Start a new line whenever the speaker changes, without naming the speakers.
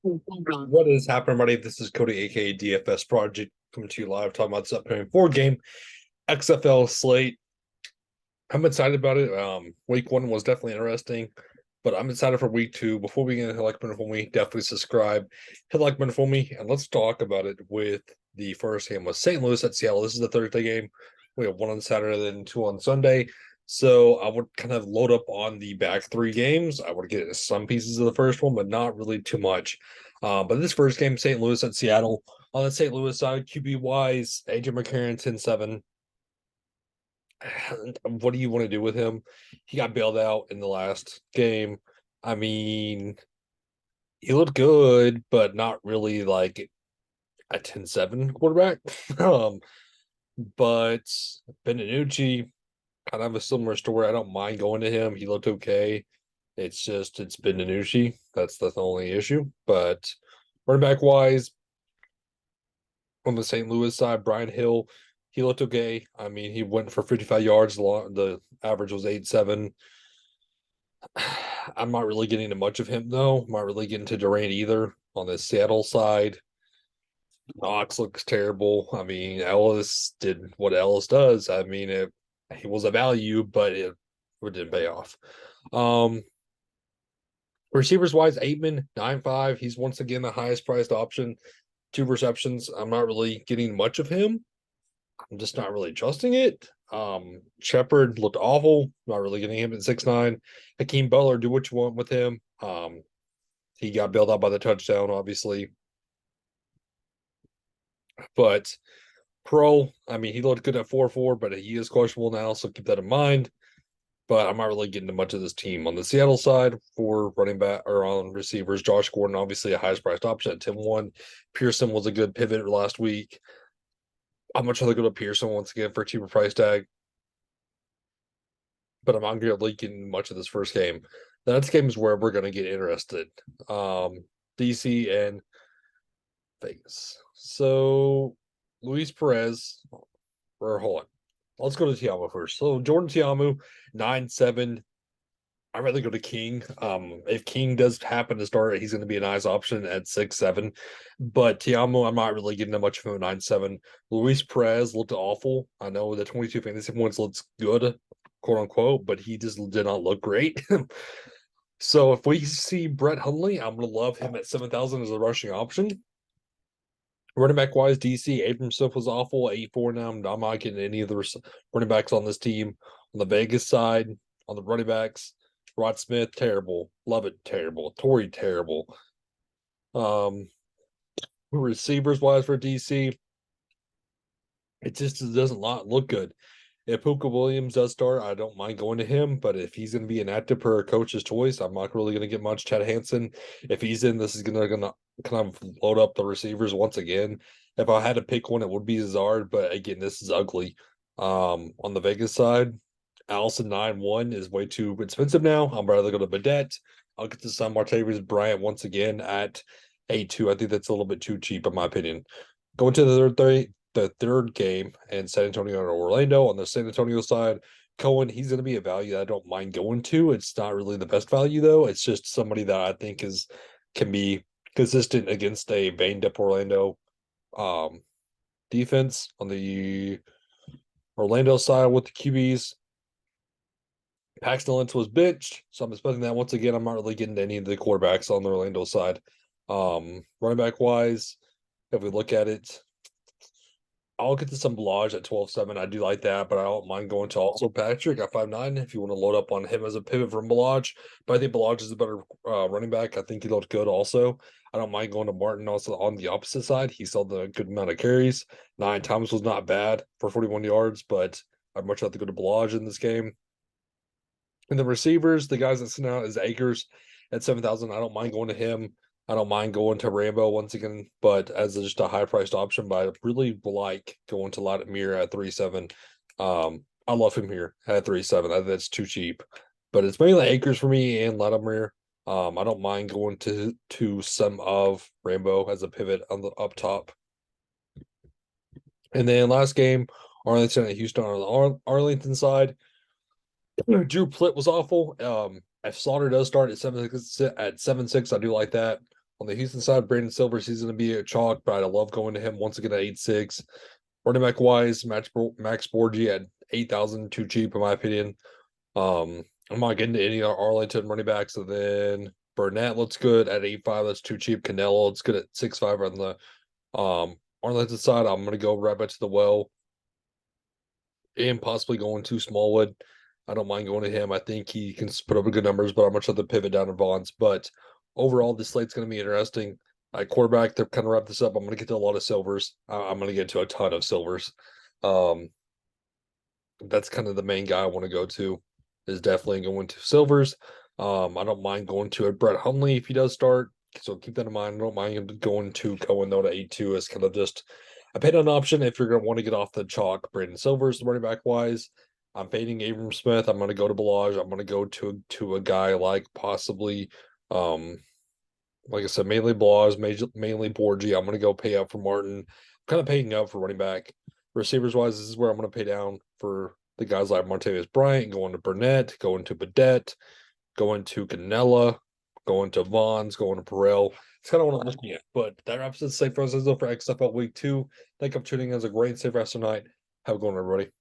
What is happening, buddy? This is Cody, aka DFS Project, coming to you live, talking about this upcoming four-game XFL slate. I'm excited about it. Week one was definitely interesting, but I'm excited for week two. Before we get into like button for me, definitely subscribe, hit like button for me, and let's talk about it with the first game was St. Louis at Seattle. This is the Thursday game. We have one on Saturday, then two on Sunday. So I would kind of load up on the back three games. I would get some pieces of the first one, but not really too much. But this first game, St. Louis at Seattle. On the St. Louis side, QB wise, AJ McCarron 10-7. What do you want to do with him? He got bailed out in the last game. I mean, he looked good, but not really like a 10-7 quarterback. um, but Benanucci, kind of a similar story. I don't mind going to him. He looked okay. It's Benanucci. That's the only issue. But running back wise, on the St. Louis side, Brian Hill, he looked okay. I mean, he went for 55 yards. The average was 8-7. I'm not really getting to much of him though. I'm not really getting to Durant either on the Seattle side. Knox looks terrible. I mean, Ellis did what Ellis does. I mean, he was a value, but it didn't pay off. Um, Receivers wise, Aitman 9.5. He's once again the highest priced option. Two receptions. I'm not really getting much of him. I'm just not really trusting it. Shepard looked awful. Not really getting him at 6'9". Hakeem Butler, do what you want with him. He got bailed out by the touchdown, obviously. But I mean, he looked good at 4-4, but he is questionable now, so keep that in mind. But I'm not really getting to much of this team. On the Seattle side, for running back or on receivers, Josh Gordon, obviously a highest priced option at 10-1. Pearson was a good pivot last week. I'm much rather go to Pearson once again for a cheaper price tag. But I'm not going to leak in much of this first game. The next game is where we're going to get interested. DC and Vegas. So Luis Perez, or hold on. Let's go to Tiamu first. So Jordan Tiamu, 9-7. I'd rather go to King. If King does happen to start, he's going to be a nice option at 6-7. But Tiamu, I'm not really getting that much from 9-7. Luis Perez looked awful. I know the 22 fantasy points looks good, quote unquote, but he just did not look great. So if we see Brett Hundley, I'm going to love him at 7,000 as a rushing option. Running back wise, DC Abram Smith was awful, 8-4 now. I'm not getting any of the running backs on this team. On the Vegas side, on the running backs, Rod Smith, terrible. Love it, terrible. Torrey, terrible. Um, Receivers wise for DC, it just doesn't look good. If Puka Williams does start, I don't mind going to him, but if he's going to be inactive per coach's choice, I'm not really going to get much. Chad Hansen, if he's in, this is gonna kind of load up the receivers once again. If I had to pick one, it would be Zard, but again, this is ugly. On the Vegas side, Allison 9-1 is way too expensive now. I'm rather go to Badette. I'll get to some Martavius Bryant once again at 8-2. I think that's a little bit too cheap, in my opinion. Going to the third game and San Antonio and Orlando. On the San Antonio side, Cohen, he's going to be a value that I don't mind going to. It's not really the best value though. It's just somebody that I think can be consistent against a banged up Orlando defense. On the Orlando side with the QBs, Paxton Lynch was benched, so I'm expecting that once again. I'm not really getting any of the quarterbacks on the Orlando side. Running back wise, if we look at it, I'll get to some Balaj at 12-7. I do like that, but I don't mind going to also Patrick at 5-9 if you want to load up on him as a pivot from Balaj. But I think Balaj is a better running back. I think he looked good also. I don't mind going to Martin also on the opposite side. He saw the good amount of carries. 9 Thomas was not bad for 41 yards, but I'd much rather go to Balaj in this game. And the receivers, the guys that sent out is Akers at 7,000. I don't mind going to him. I don't mind going to Rambo once again, but as just a high priced option. But I really like going to Latimer at 3-7. I love him here at 3-7. That's too cheap, but it's mainly Akers for me and Latimer. I don't mind going to some of Rambo as a pivot on the up top. And then last game, Arlington at Houston on the Arlington side. Drew Plitt was awful. If Slaughter does start at 7-6, I do like that. On the Houston side, Brandon Silvers, he's going to be a chalk, but I love going to him once again at 8-6. Running back wise, Max Borgi at 8,000, too cheap in my opinion. I'm not getting to any Arlington running backs. And then Burnett looks good at 8.5. That's too cheap. Canelo looks good at 6.5 on the Arlington side. I'm going to go right back to the well and possibly going to Smallwood. I don't mind going to him. I think he can put up good numbers, but I'm much rather pivot down to Vaughn's. But overall, this slate's going to be interesting. Quarterback, to kind of wrap this up, I'm going to get to a lot of silvers. I'm going to get to a ton of silvers. That's kind of the main guy I want to go to, is definitely going to silvers. I don't mind going to a Brett Hundley if he does start. So keep that in mind. I don't mind going to Cohen though to 8-2 is kind of just a paid on option if you're going to want to get off the chalk. Brandon Silvers, running back wise. I'm fading Abram Smith. I'm going to go to Balaj. I'm going to go to a guy like possibly, like I said, mainly Balaj, mainly Borgi. I'm going to go pay up for Martin. I'm kind of paying up for running back. Receivers wise, this is where I'm going to pay down for the guys like Martavis Bryant, going to Burnett, going to Badette, going to Canella, going to Vaughn's, going to Perel. It's kind of what I'm looking at. But that wraps it. Safe for us for XFL Week 2. Thank you for tuning in. It was a great safe rest of night. Have a good one, everybody.